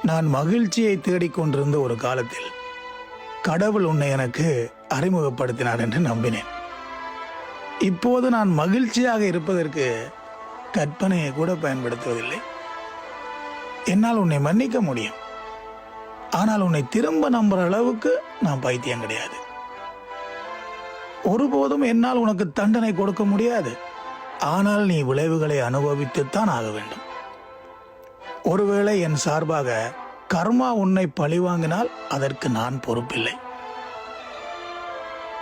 நான் மகிழ்ச்சியை தேடிக்கொண்டிருந்த ஒரு காலத்தில் கடவுள் உன்னை எனக்கு அறிமுகப்படுத்தினார் என்று நம்பினேன். இப்போது நான் மகிழ்ச்சியாக இருப்பதற்கு கற்பனையை கூட பயன்படுத்துவதில்லை. என்னால் உன்னை மன்னிக்க முடியும், ஆனால் உன்னை திரும்ப நம்புற அளவுக்கு நான் பைத்தியம் கிடையாது. ஒருபோதும் என்னால் உனக்கு தண்டனை கொடுக்க முடியாது, ஆனால் நீ விளைவுகளை அனுபவித்துத்தான் ஆக வேண்டும். ஒருவேளை என் சார்பாக கர்மா உன்னை பழிவாங்கினால் அதற்கு நான் பொறுப்பில்லை.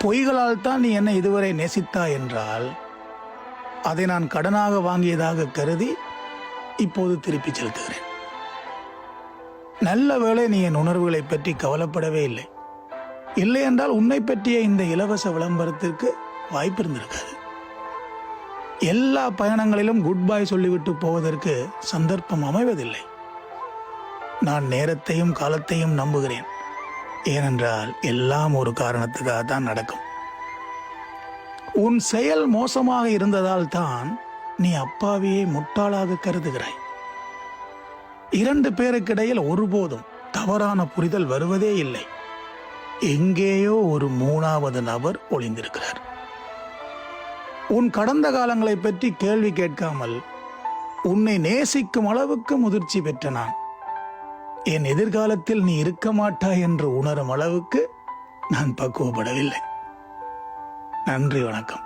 பொய்களால் தான் நீ என்னை இதுவரை நேசித்தாய் என்றால் அதை நான் கடனாக வாங்கியதாக கருதி இப்போது திருப்பி செலுத்துகிறேன். நல்ல வேளை நீ என் உணர்வுகளை பற்றி கவலைப்படவே இல்லை. இல்லை என்றால் உன்னை பற்றிய இந்த இலவச விளம்பரத்திற்கு வாய்ப்பு இருந்திருக்காது. எல்லா பயணங்களிலும் குட் பை சொல்லிவிட்டு போவதற்கு சந்தர்ப்பம் அமைவதில்லை. நான் நேரத்தையும் காலத்தையும் நம்புகிறேன். ஏனென்றால் எல்லாம் ஒரு காரணத்துக்காக தான் நடக்கும். உன் செயல் மோசமாக இருந்ததால் தான் நீ அப்பாவியை முட்டாளாக கருதுகிறாய். இரண்டு பேருக்கிடையில் ஒருபோதும் தவறான புரிதல் வருவதே இல்லை. எங்கேயோ ஒரு மூணாவது நபர் ஒளிந்திருக்கிறார். உன் கடந்த காலங்களை பற்றி கேள்வி கேட்காமல் உன்னை நேசிக்கும் அளவுக்கு முதிர்ச்சி பெற்ற நான் என் எதிர்காலத்தில் நீ இருக்க மாட்டாய் என்று உணரும் அளவுக்கு நான் பக்குவப்படவில்லை. நன்றி, வணக்கம்.